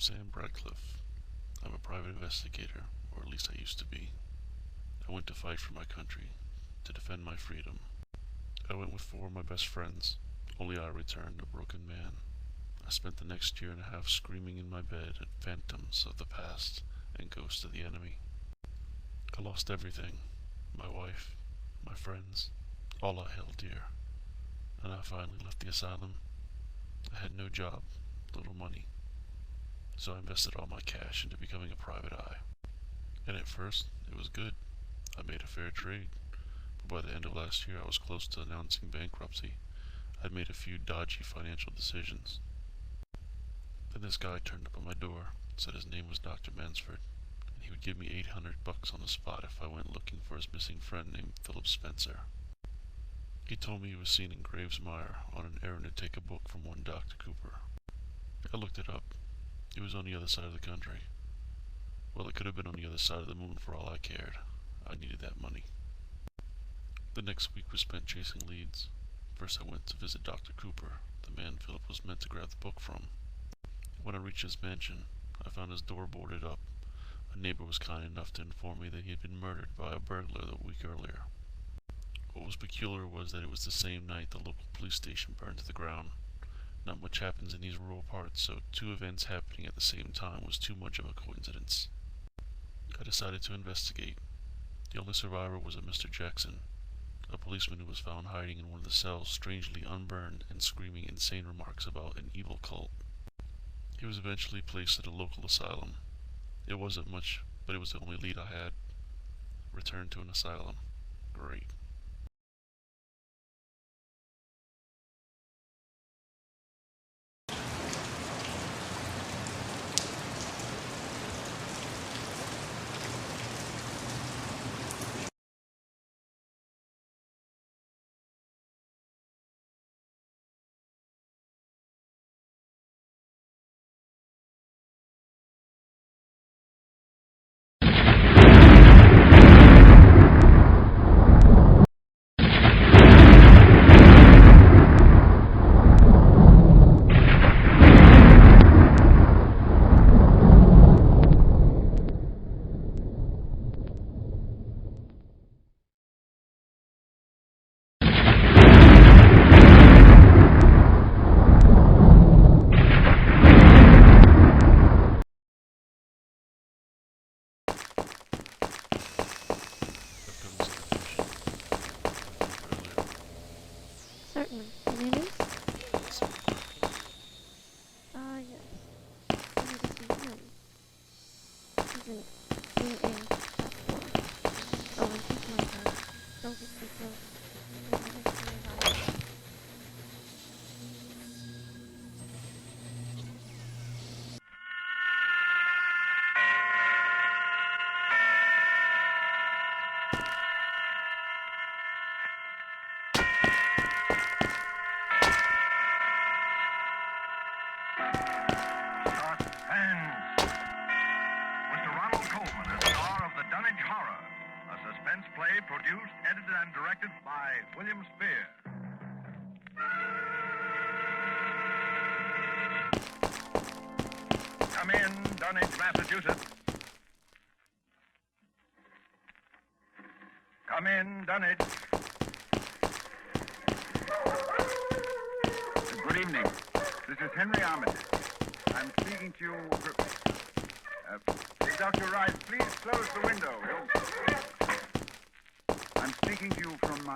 Sam Blacl. I'm a private investigator, or at least I used to be. I went to fight for my country, to defend my freedom. I went with 4 of my best friends, only I returned a broken man. I spent the next year and a half screaming in my bed at phantoms of the past and ghosts of the enemy. I lost everything, my wife, my friends, all I held dear, and I finally left the asylum. I had no job, little money, so I invested all my cash into becoming a private eye. And at first, it was good. I made a fair trade, but by the end of last year I was close to announcing bankruptcy. I'd made a few dodgy financial decisions. Then this guy turned up on my door, said his name was Dr. Mansford, and he would give me $800 on the spot if I went looking for his missing friend named Philip Spencer. He told me he was seen in Gravesmire on an errand to take a book from one Dr. Cooper. I looked it up. It was on the other side of the country. Well, it could have been on the other side of the moon for all I cared. I needed that money. The next week was spent chasing leads. First I went to visit Dr. Cooper, the man Philip was meant to grab the book from. When I reached his mansion, I found his door boarded up. A neighbor was kind enough to inform me that he had been murdered by a burglar the week earlier. What was peculiar was that it was the same night the local police station burned to the ground. Not much happens in these rural parts, so 2 events happening at the same time was too much of a coincidence. I decided to investigate. The only survivor was a Mr. Jackson, a policeman who was found hiding in one of the cells, strangely unburned and screaming insane remarks about an evil cult. He was eventually placed at a local asylum. It wasn't much, but it was the only lead I had. Returned to an asylum. Great. Certainly. Your name is? Ah, yes. I need to see him. He's in shop 4. Oh, and keep my head. Don't get too close. There's a history of violence. Suspense play produced, edited, and directed by William Spear. Come in, Dunwich, Massachusetts. Come in, Dunwich. Good evening. This is Henry Armitage. I'm speaking to you. Dr. Rice, please close the window. I'm speaking to you from my...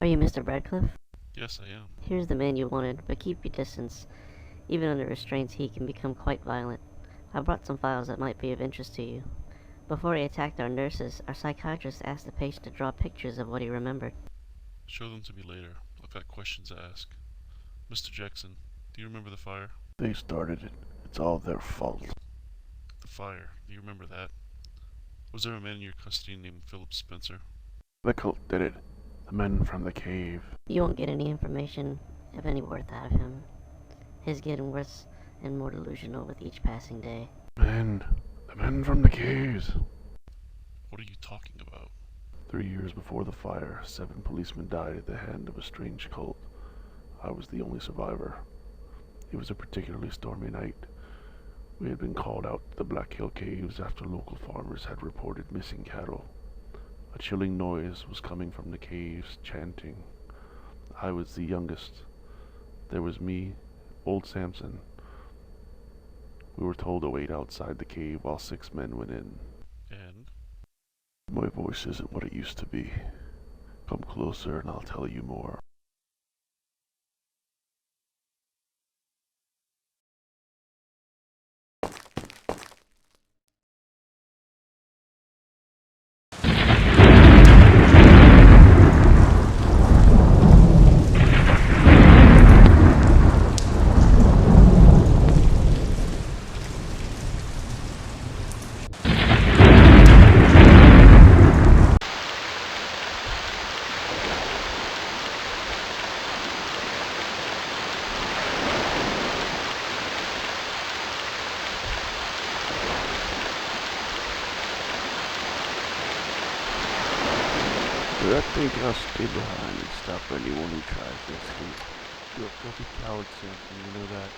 Are you Mr. Blacl? Yes, I am. Here's the man you wanted, but keep your distance. Even under restraints, he can become quite violent. I brought some files that might be of interest to you. Before he attacked our nurses, our psychiatrist asked the patient to draw pictures of what he remembered. Show them to me later. I've got questions to ask. Mr. Jackson, do you remember the fire? They started it. It's all their fault. The fire, do you remember that? Was there a man in your custody named Philip Spencer? The cult did it. The men from the cave. You won't get any information of any worth out of him. He's getting worse and more delusional with each passing day. The men from the caves. What are you talking about? 3 years before the fire, 7 policemen died at the hand of a strange cult. I was the only survivor. It was a particularly stormy night. We had been called out to the Blacl caves after local farmers had reported missing cattle. A chilling noise was coming from the caves, chanting. I was the youngest. There was me, old Samson. We were told to wait outside the cave while 6 men went in. And? My voice isn't what it used to be. Come closer and I'll tell you more. I think I'll stay behind and stop anyone who tries to escape. Don't be cowards, Samson, you know that.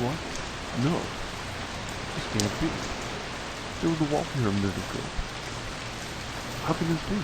What? No. This can't be. There was a wall here a minute ago. How can this be?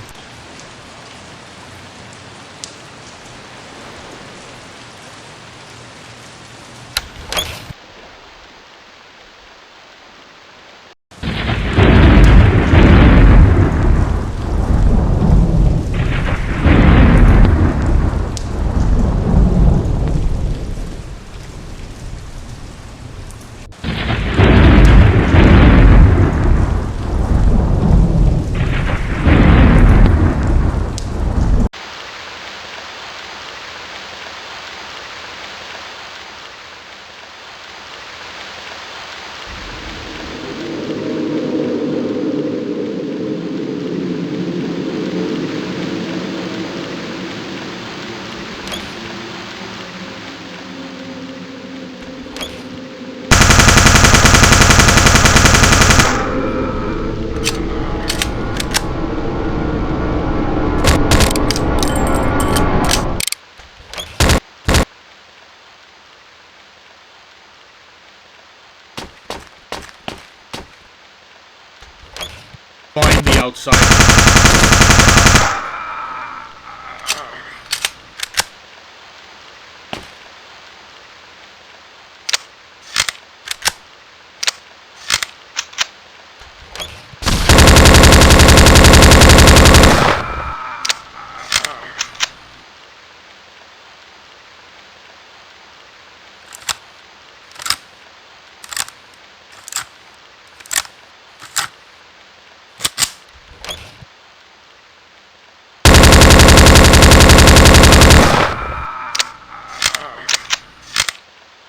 Find the outside.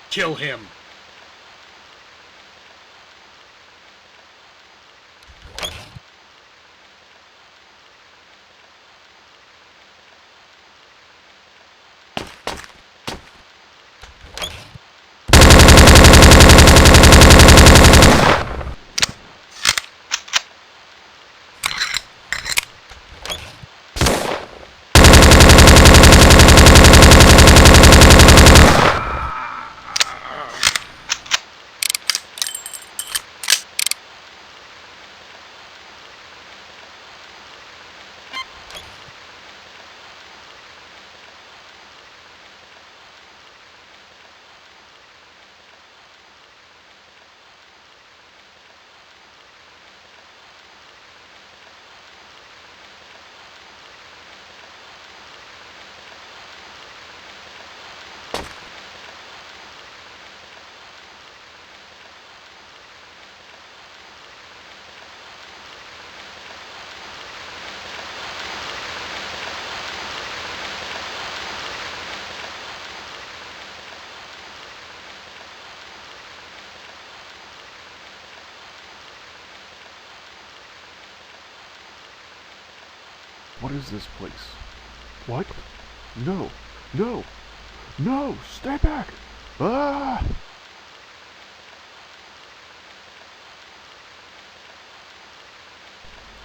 Kill him. What is this place? What? No! No! No! Stay back! Ah!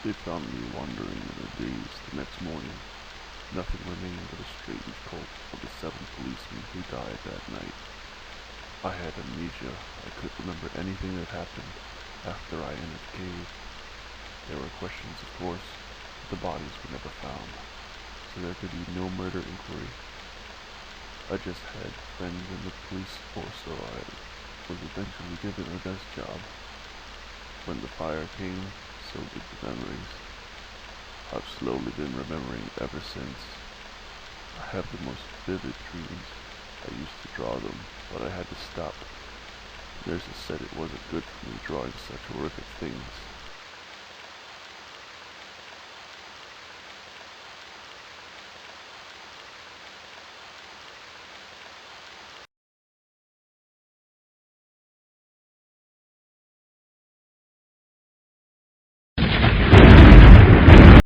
They found me wandering in a daze the next morning. Nothing remained but a strange cult of the 7 policemen who died that night. I had amnesia. I couldn't remember anything that happened after I entered the cave. There were questions, of course, but the bodies were never found, so there could be no murder inquiry. I just had friends in the police force, so I was eventually given a desk job. When the fire came, so did the memories. I've slowly been remembering ever since. I have the most vivid dreams. I used to draw them, but I had to stop. Nurses said it wasn't good for me drawing such horrific things.